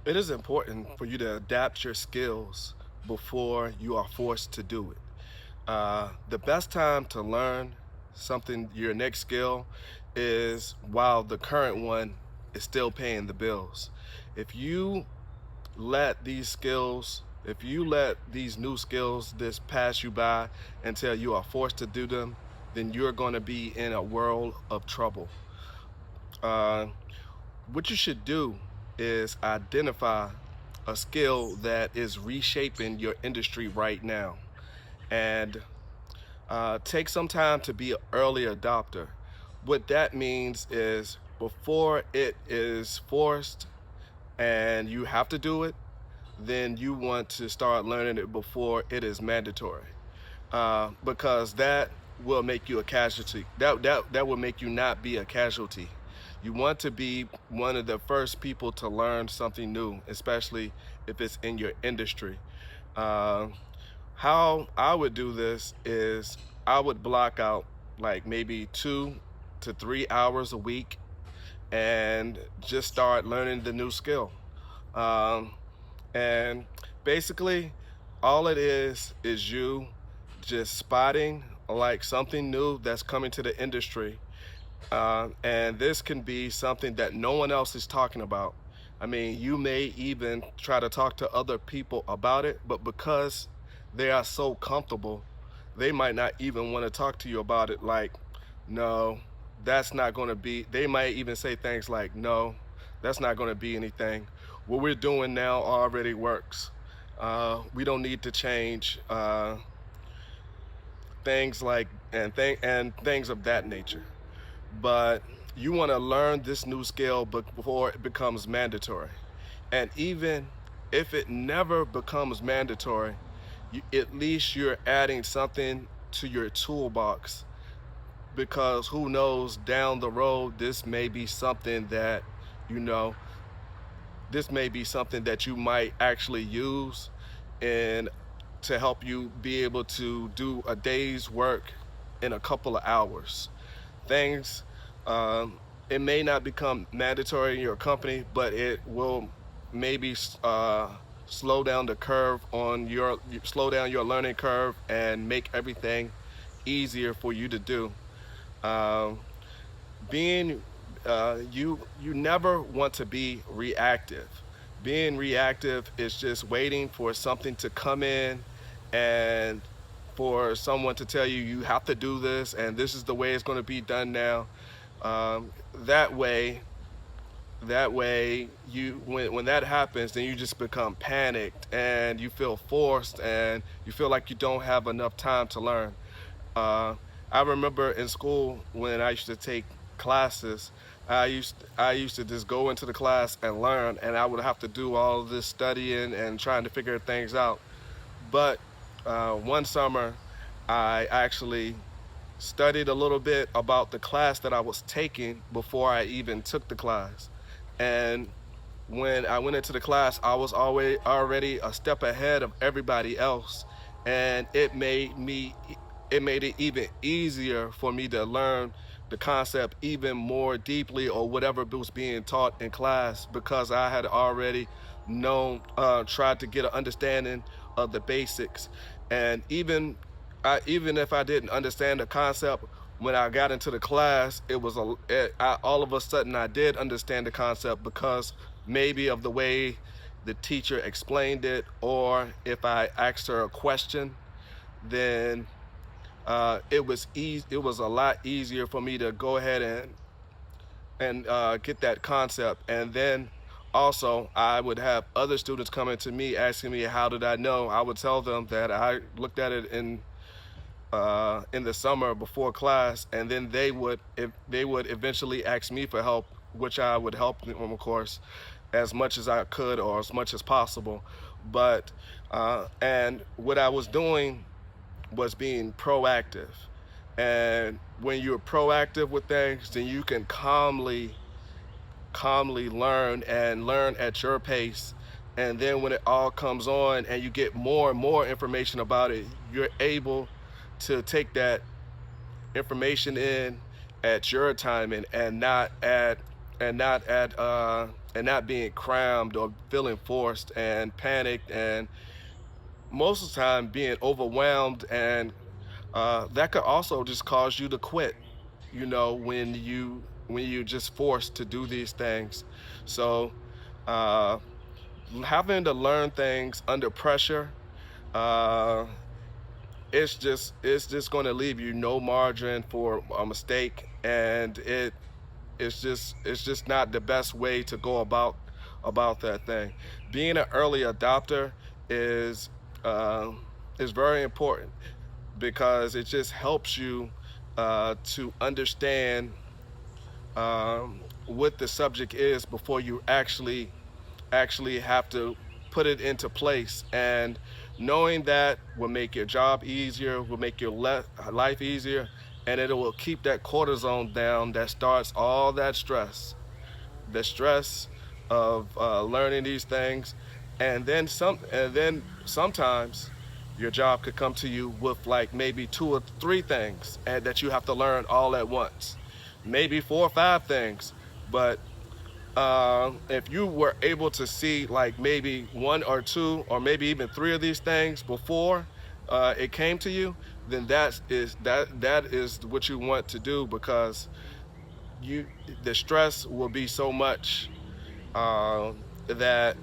It is important for you to adapt your skills before you are forced to do it. The best time to learn something, your next skill, is while the current one is still paying the bills. If you let these skills, if you let these new skills just pass you by until you are forced to do them, then you're going to be in a world of trouble. Uh, what you should do is identify a skill that is reshaping your industry right now, and take some time to be an early adopter. What that means is before it is forced and you have to do it, then you want to start learning it before it is mandatory, because that will make you a casualty. That will make you not be a casualty. You want to be one of the first people to learn something new, especially if it's in your industry. Uh, how I would do this is I would block out like maybe 2 to 3 hours a week and just start learning the new skill. Um, and basically, all it is you just spotting like something new that's coming to the industry. And this can be something that no one else is talking about. I mean, you may even try to talk to other people about it, but because they are so comfortable, they might not even want to talk to you about it. Like, no, that's not going to be, they might even say things like, no, that's not going to be anything. What we're doing now already works. We don't need to change things like and things of that nature. But you want to learn this new skill before it becomes mandatory. And even if it never becomes mandatory, at least you're adding something to your toolbox, because who knows, down the road this may be something that you know this may be something that you might actually use and to help you be able to do a day's work in a couple of hours. Things, um, it may not become mandatory in your company, but it will maybe slow down the curve on your slow down your learning curve and make everything easier for you to do. Um, being you never want to be reactive. Being reactive is just waiting for something to come in and for someone to tell you you have to do this and this is the way it's going to be done now. Um, that way, you when that happens, then you just become panicked and you feel forced and you feel like you don't have enough time to learn. Uh, I remember in school when I used to take classes, I used to just go into the class and learn, and I would have to do all of this studying and trying to figure things out. But one summer, I actually studied a little bit about the class that I was taking before I even took the class. And when I went into the class, I was already a step ahead of everybody else, and it made it even easier for me to learn the concept even more deeply or whatever was being taught in class, because I had already tried to get an understanding of the basics. And even if I didn't understand the concept when I got into the class, all of a sudden I did understand the concept because maybe of the way the teacher explained it, or if I asked her a question, then it was a lot easier for me to go ahead and get that concept. And then also I would have other students coming to me asking me how did I know. I would tell them that I looked at it in the summer before class, and then they would eventually ask me for help, which I would help them, of course, as much as I could or as much as possible. But and what I was doing was being proactive. And when you're proactive with things, then you can calmly learn and learn at your pace. And then when it all comes on and you get more and more information about it, you're able to take that information in at your timing and not at and not being crammed or feeling forced and panicked, and most of the time being overwhelmed. And that could also just cause you to quit, when you just forced to do these things. So uh, having to learn things under pressure, uh, it's just going to leave you no margin for a mistake, and it's just not the best way to go about that thing. Being an early adopter is uh, is very important because it just helps you to understand what the subject is before you actually have to put it into place. And knowing that will make your job easier, will make your life easier, and it will keep that cortisone down that starts all that stress, the stress of learning these things. And then sometimes your job could come to you with like maybe 2 or 3 things and that you have to learn all at once, maybe 4 or 5 things. But if you were able to see like maybe 1 or 2 or maybe even 3 of these things before it came to you, then that is what you want to do, because you the stress will be so much uh, that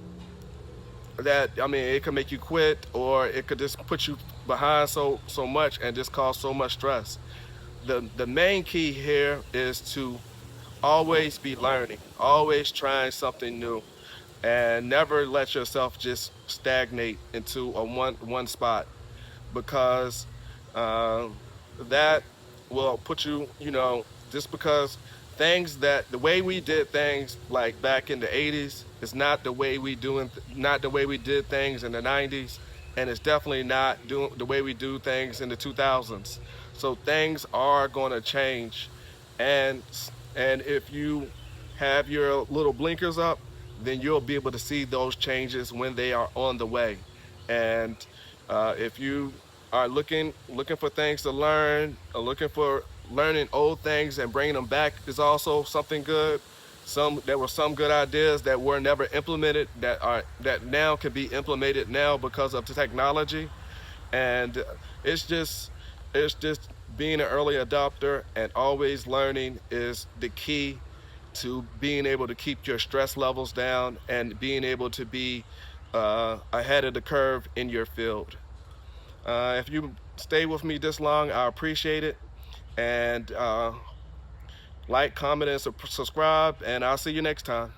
I mean, it could make you quit, or it could just put you behind so much and just cause so much stress. The main key here is to always be learning, always trying something new, and never let yourself just stagnate into a one spot, because uh, that will put you, just because the way we did things like back in the 80s is not the way not the way we did things in the 90s, and it's definitely not doing the way we do things in the 2000s. So things are going to change, and and if you have your little blinkers up, then you'll be able to see those changes when they are on the way. And if you are looking for things to learn, or looking for learning old things and bringing them back, is also something good. There were some good ideas that were never implemented that now can be implemented now because of the technology. And it's just being an early adopter and always learning is the key to being able to keep your stress levels down and being able to be ahead of the curve in your field. If you stay with me this long, I appreciate it. And like, comment, and subscribe, and I'll see you next time.